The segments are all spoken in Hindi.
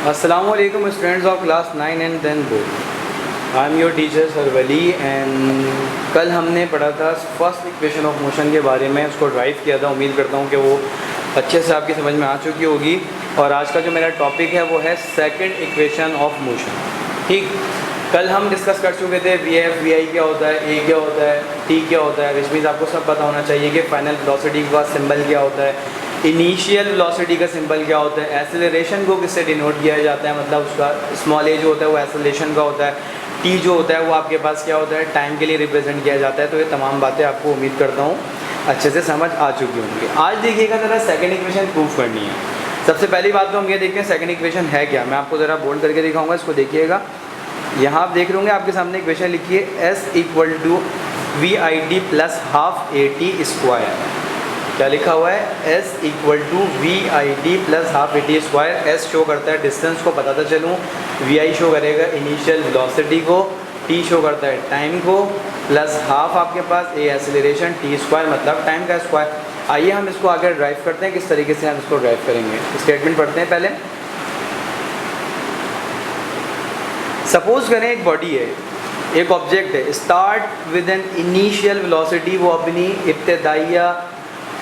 Assalamualaikum students of class 9 and 10 both. I am your teacher सरवली एंड कल हमने पढ़ा था फर्स्ट इक्वेशन ऑफ मोशन के बारे में, उसको ड्राइव किया था। उम्मीद करता हूँ कि वो अच्छे से आपकी समझ में आ चुकी होगी। और आज का जो मेरा टॉपिक है वो है सेकंड इक्वेशन ऑफ मोशन। ठीक, कल हम डिस्कस कर चुके थे वी एफ वी आई क्या होता है, ए क्या होता है, टी क्या होता है। विच मीन्स आपको सब पता होना चाहिए कि फाइनल वेलोसिटी का सिंबल क्या होता है, इनिशियल वेलोसिटी का सिंबल क्या होता है, एक्सेलरेशन को किससे डिनोट किया जाता है, मतलब उसका स्मॉल ए जो होता है वो एक्सेलरेशन का होता है, टी जो होता है वो आपके पास क्या होता है, टाइम के लिए रिप्रेजेंट किया जाता है। तो ये तमाम बातें आपको उम्मीद करता हूँ अच्छे से समझ आ चुकी होंगी। आज देखिएगा ज़रा सेकंड इक्वेशन प्रूफ करनी है। सबसे पहली बात तो हम ये देखते हैं सेकंड इक्वेशन है क्या। मैं आपको ज़रा बोल्ड करके दिखाऊंगा, इसको देखिएगा। यहाँ आप देख रहे होंगे आपके सामने इक्वेशन लिखी है S equal to V I D plus half A T square. क्या लिखा हुआ है, S equal to V I D plus half A T square. S show करता है डिस्टेंस को, बताता चलूँ। वी आई शो करेगा इनिशियल वेलोसिटी को, टी शो करता है टाइम को, प्लस हाफ आपके पास ए एक्सेलरेशन, टी स्क्वायर मतलब टाइम का स्क्वायर। आइए हम इसको आगे ड्राइव करते हैं। किस तरीके से हम इसको ड्राइव करेंगे, स्टेटमेंट पढ़ते हैं पहले। सपोज करें एक बॉडी है, एक ऑब्जेक्ट है, start with an initial velocity, वो अपनी इब्तदाइया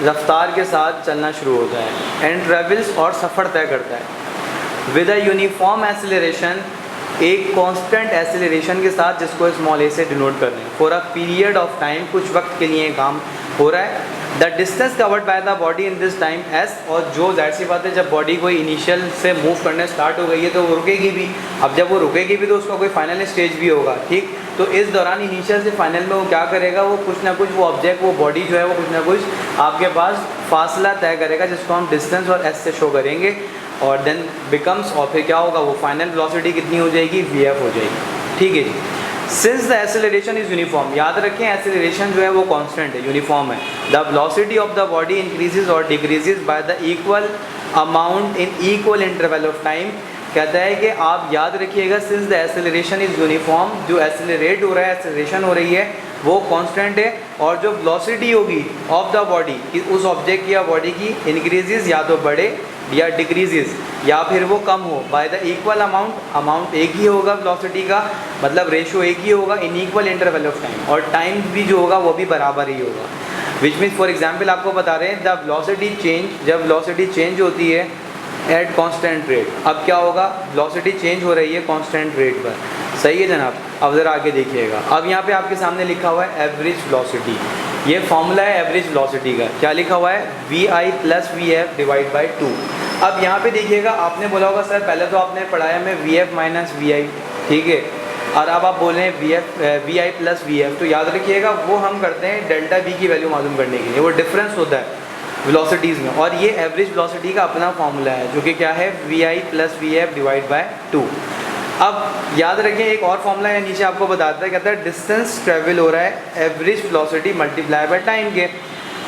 रफ्तार के साथ चलना शुरू होता है, एंड ट्रेवल्स और सफ़र तय करता है विद अ यूनिफॉर्म एक्सेलरेशन, एक कांस्टेंट एक्सेलरेशन के साथ, जिसको स्मॉल ए से डिनोट कर रहे हैं। For a period of time, कुछ वक्त के लिए काम हो रहा है। The distance covered by the body in this time S, और जो जाहिर सी बात है जब बॉडी कोई इनिशियल से मूव करने स्टार्ट हो गई है तो वो रुकेगी भी। अब जब वो रुकेगी भी तो उसका कोई फाइनल स्टेज भी होगा। ठीक, तो इस दौरान इनिशियल से फाइनल में वो क्या करेगा, वो कुछ ना कुछ, वो ऑब्जेक्ट, वो बॉडी जो है वो कुछ ना कुछ आपके पास फासला तय करेगा, जिसको हम डिस्टेंस और एस से शो करेंगे। और देन बिकम्स, और फिर क्या होगा, वो फाइनल वेलोसिटी कितनी हो जाएगी, वी एफ हो जाएगी। ठीक है जी। Since the acceleration is uniform, याद रखें एक्सेलरेशन जो है वो कांस्टेंट है, यूनिफॉर्म है। The velocity of the body increases और decreases by the equal amount in equal interval of time. कहता है कि आप याद रखिएगा, since the acceleration is uniform, जो एक्सेलरेट हो रहा है, एक्सेलरेशन हो रही है, वो कांस्टेंट है। और जो वेलोसिटी होगी ऑफ द बॉडी, उस ऑब्जेक्ट की या बॉडी की, इंक्रीजेज या तो बढ़े या डिक्रीजेज या फिर वो कम हो, bye the equal amount, amount एक ही होगा वेलोसिटी का, मतलब रेशो एक ही होगा, इन इक्वल इंटरवल ऑफ टाइम, और टाइम भी जो होगा वो भी बराबर ही होगा। विच मीन्स फॉर एग्जाम्पल आपको बता रहे हैं, द वेलोसिटी चेंज, जब वेलोसिटी चेंज होती है एट कांस्टेंट रेट, अब क्या होगा, वेलोसिटी चेंज हो रही है कांस्टेंट रेट पर। सही है जनाब। अब ज़रा आगे देखिएगा। अब यहाँ पे आपके सामने लिखा हुआ है एवरेज वेलोसिटी, ये फॉर्मूला है एवरेज वेलोसिटी का। क्या लिखा हुआ है, V I plus V F divide by 2। अब यहाँ पे देखिएगा, आपने बोला होगा सर पहले तो आपने पढ़ाया में V F minus V I, ठीक है, और अब आप बोल रहे हैं V I plus V F. तो याद रखिएगा वो हम करते हैं डेल्टा वी की वैल्यू मालूम करने के लिए, वो डिफरेंस होता है वेलोसिटीज़ में। और ये एवरेज वेलोसिटी का अपना फार्मूला है, जो कि क्या है, V I plus V F divide by 2। अब याद रखें एक और फॉर्मूला है नीचे आपको बताता है, कहता है डिस्टेंस ट्रेवल हो रहा है average velocity multiply by time के।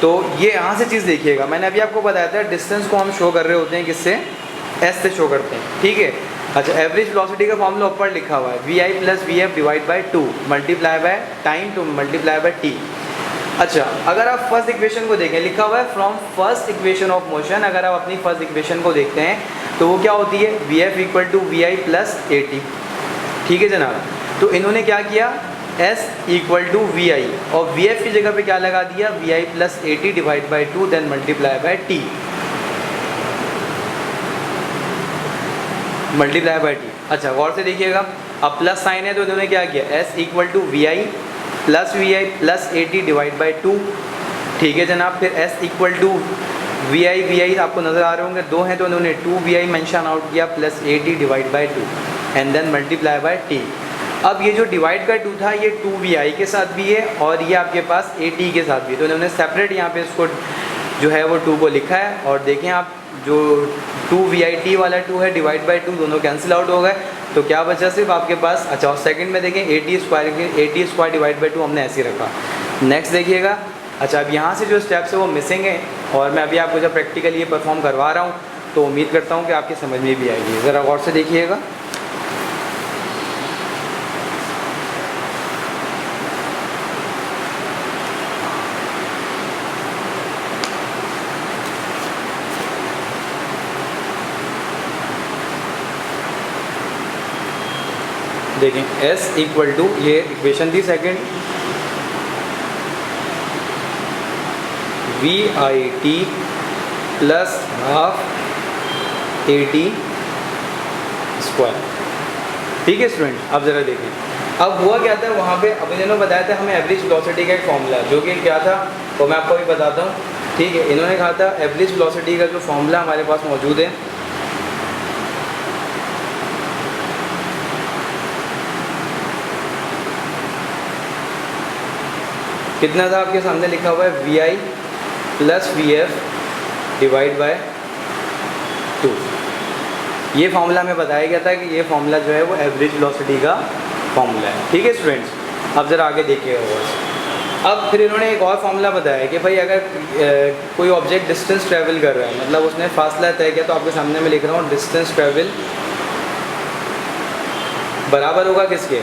तो ये यहाँ से चीज़ देखिएगा, मैंने अभी आपको बताया था डिस्टेंस को हम शो कर रहे होते हैं किससे, एस से शो करते हैं। ठीक है, अच्छा, एवरेज वेलोसिटी का फॉर्मूला ऊपर लिखा हुआ है V I plus V F divide by 2 multiply by time to multiply by T. अच्छा, अगर आप फर्स्ट इक्वेशन को देखें, लिखा हुआ है from first equation of motion. अगर आप अपनी फर्स्ट इक्वेशन को देखते हैं तो वो क्या होती है, V F equal to V I plus A T. ठीक है जनाब। तो इन्होंने क्या किया, S equal to V I, और वी एफ की जगह पे क्या लगा दिया, V I plus A T divide by 2 then multiply by T, multiply by T. अच्छा, गौर से देखिएगा, अब प्लस साइन है तो इन्होंने क्या किया, S equal to V I plus A T divide by 2। ठीक है जनाब। फिर S equal to V I आपको नज़र आ रहे होंगे, दो हैं तो उन्होंने 2 वी आई मैंशन आउट किया plus A T divide by 2 and then multiply by T. अब ये जो डिवाइड का 2 था, ये 2 वी आई के साथ भी है और ये आपके पास ए टी के साथ भी, तो इन्होंने सेपरेट यहाँ पे इसको जो है वो 2 को लिखा है। और देखें आप, जो 2 वी आई टी वाला 2 है डिवाइड बाई 2 दोनों कैंसिल आउट हो गए, तो क्या बचा सिर्फ आपके पास। अच्छा, और सेकंड में देखें ए टी स्क्वायर डिवाइड बाई 2 हमने ऐसे ही रखा। नेक्स्ट देखिएगा। अच्छा, अब यहाँ से जो स्टेप्स है वो मिसिंग है, और मैं अभी आपको जब प्रैक्टिकली ये परफॉर्म करवा रहा हूँ तो उम्मीद करता हूँ कि आपकी समझ में भी आएगी। ज़रा गौर से देखिएगा। देखें S इक्वल टू, ये इक्वेशन थी second, VIT plus half AT square. ठीक है स्टूडेंट, अब ज़रा देखें अब हुआ क्या था वहाँ पे। अब इन्होंने बताया था हमें एवरेज वेलोसिटी का एक फॉर्मूला, जो कि क्या था वो मैं आपको अभी बताता हूँ। ठीक है, इन्होंने कहा था एवरेज वेलोसिटी का जो फॉर्मूला हमारे पास मौजूद है, कितना था आपके सामने लिखा हुआ है, VI plus VF divide by 2। ये फार्मूला हमें बताया गया था कि ये फार्मूला जो है वो एवरेज वेलोसिटी का फार्मूला है। ठीक है स्टूडेंट्स, अब ज़रा आगे देखिएगा और अब फिर इन्होंने एक और फार्मूला बताया कि भाई अगर कोई ऑब्जेक्ट डिस्टेंस ट्रैवल कर रहा है, मतलब उसने फासला तय किया, तो आपके सामने मैं लिख रहा हूँ डिस्टेंस ट्रैवल बराबर होगा किसके,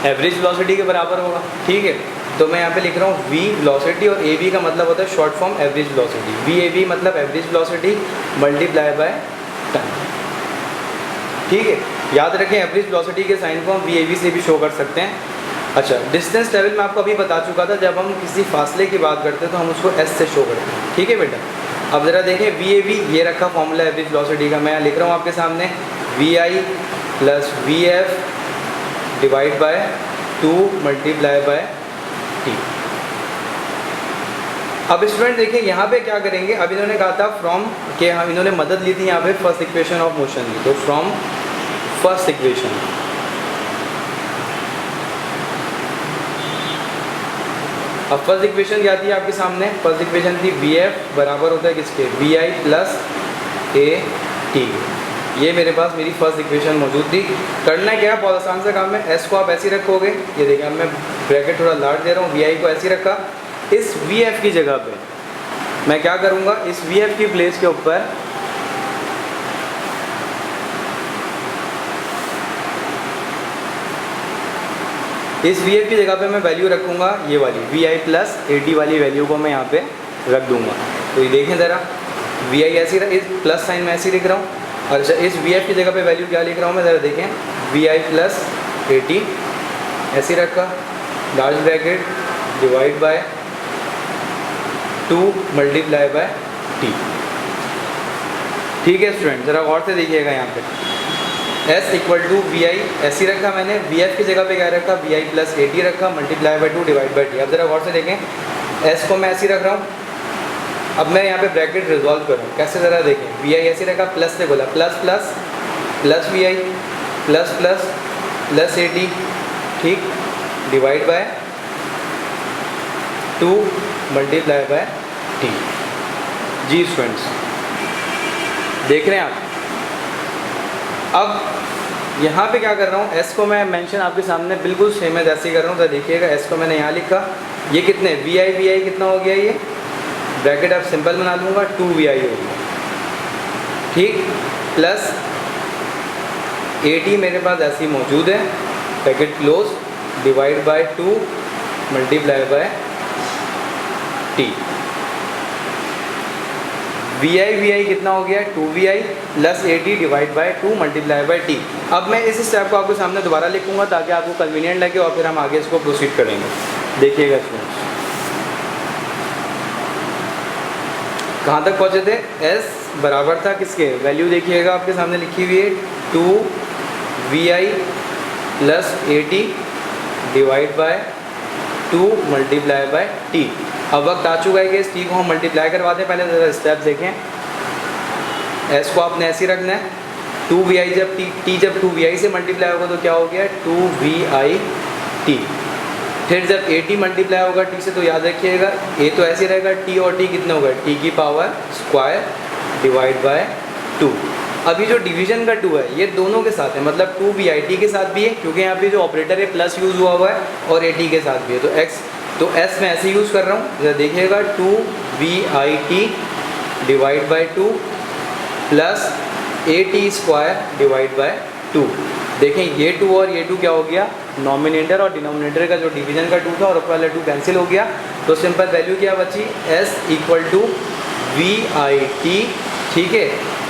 एवरेज वेलोसिटी के बराबर होगा। ठीक है, तो मैं यहाँ पे लिख रहा हूँ V वेलोसिटी और AB का मतलब होता है short form average velocity. VAB मतलब average velocity multiply by time. ठीक है, याद रखें एवरेज वेलोसिटी के साइन को हम VAB से भी शो कर सकते हैं। अच्छा, डिस्टेंस ट्रैवल मैं आपको अभी बता चुका था, जब हम किसी फासले की बात करते हैं तो हम उसको S से शो करते हैं। ठीक है बेटा, अब ज़रा देखें VAB, ये रखा फॉर्मूला एवरेज वेलोसिटी का, मैं लिख रहा हूँ आपके सामने VI plus VF divide by 2 multiply by T। अब स्टूडेंट देखिए यहाँ पे क्या करेंगे, अब इन्होंने कहा था फ्रॉम के, हम इन्होंने मदद ली थी यहाँ पे फर्स्ट इक्वेशन ऑफ मोशन की, तो फ्रॉम फर्स्ट इक्वेशन, अब फर्स्ट इक्वेशन क्या थी आपके सामने, फर्स्ट इक्वेशन थी VF बराबर होता है किसके, VI प्लस AT। ये मेरे पास मेरी फर्स्ट इक्वेशन मौजूद थी। करना क्या है, बहुत आसान सा काम है, S को आप ऐसे ही रखोगे, ये देखिए अब मैं ब्रैकेट थोड़ा लार्ज दे रहा हूँ, VI को ऐसे ही रखा, इस VF की जगह पे मैं क्या करूँगा, इस VF की प्लेस के ऊपर इस VF की जगह पे मैं वैल्यू रखूँगा ये वाली VI प्लस AT वाली वैल्यू को मैं यहाँ पे रख दूँगा। तो ये देखें ज़रा, VI ऐसी इस प्लस साइन में ऐसे ही लिख रहा हूँ, और अच्छा इस VF की जगह पे वैल्यू क्या लिख रहा हूँ मैं, ज़रा देखें VI प्लस AT ऐसे रखा, large bracket divide by 2 multiply by T। ठीक है स्टूडेंट, ज़रा गौर से देखिएगा यहाँ पे S इक्वल टू VI ऐसी रखा मैंने, VF की जगह पे क्या रखा, VI प्लस AT रखा, multiply by 2 divide by T। अब ज़रा गौर से देखें, S को मैं ऐसी रख रहा हूँ, अब मैं यहाँ पे ब्रैकेट रिजॉल्व करूँ कैसे, ज़रा देखें, VI ऐसे रखा, प्लस से बोला, plus plus plus VI plus plus plus AT, ठीक, divide by 2 multiply by T। जी स्टूडेंट्स, देख रहे हैं आप। अब यहाँ पे क्या कर रहा हूँ, S को मैं मेंशन आपके सामने बिल्कुल सेम है जैसे ही कर रहा हूँ, तो देखिएगा S को मैंने यहाँ लिखा, ये कितने VI कितना हो गया, ये ब्रैकेट अब सिंपल बना लूँगा 2VI हो गया, ठीक, प्लस AT मेरे पास ऐसी मौजूद है, bracket close, divide by 2 multiply by T। VI कितना हो गया, 2VI plus AT divide by 2 multiply by T। अब मैं इस स्टेप को आपके सामने दोबारा लिखूंगा ताकि आपको कन्वीनियंट लगे और फिर हम आगे इसको प्रोसीड करेंगे। देखिएगा स्टूडेंट्स, कहाँ तक पहुँचे थे, S बराबर था किसके, वैल्यू देखिएगा आपके सामने लिखी हुई है 2VI plus AT divide by 2 multiply by T। अब वक्त आ चुका है कि इस T को हम मल्टीप्लाई करवाते हैं। पहले ज़रा स्टेप देखें, S को आपने ऐसे ही रखना है, 2VI जब T जब 2VI से मल्टीप्लाई होगा तो क्या हो गया 2VIT। फिर जब AT मल्टीप्लाई होगा T से तो याद रखिएगा A तो ऐसे रहेगा, T और T कितना होगा, T की पावर स्क्वायर डिवाइड बाय 2। अभी जो डिवीजन का 2 है ये दोनों के साथ है, मतलब 2VIT के साथ भी है क्योंकि यहाँ पे जो ऑपरेटर है प्लस यूज़ हुआ है, और AT के साथ भी है, तो S मैं ऐसे यूज़ कर रहा हूँ, जरा देखिएगा 2VIT divide by 2 plus AT square divide by 2। देखें ये 2 और ये 2 क्या हो गया, नॉमिनेटर और डिनोमिनेटर का जो डिवीजन का 2 था और ऊपर वाला 2 कैंसिल हो गया, तो सिंपल वैल्यू क्या बची, S इक्वल टू VIT, ठीक है,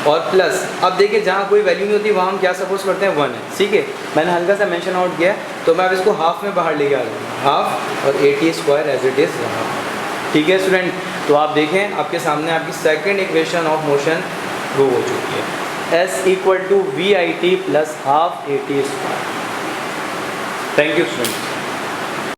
और प्लस, अब देखिए जहाँ कोई वैल्यू नहीं होती वहाँ हम क्या सपोज करते हैं 1 है, ठीक है। मैंने हल्का सा मेंशन आउट किया, तो मैं अब इसको हाफ में बाहर लेके आ जाऊँगा, हाफ और AT² एज इट इज़ रहा, ठीक है स्टूडेंट। तो आप देखें आपके सामने आपकी सेकंड इक्वेशन ऑफ मोशन वो हो चुकी है, S = VIT + ½ AT²। Thank you student.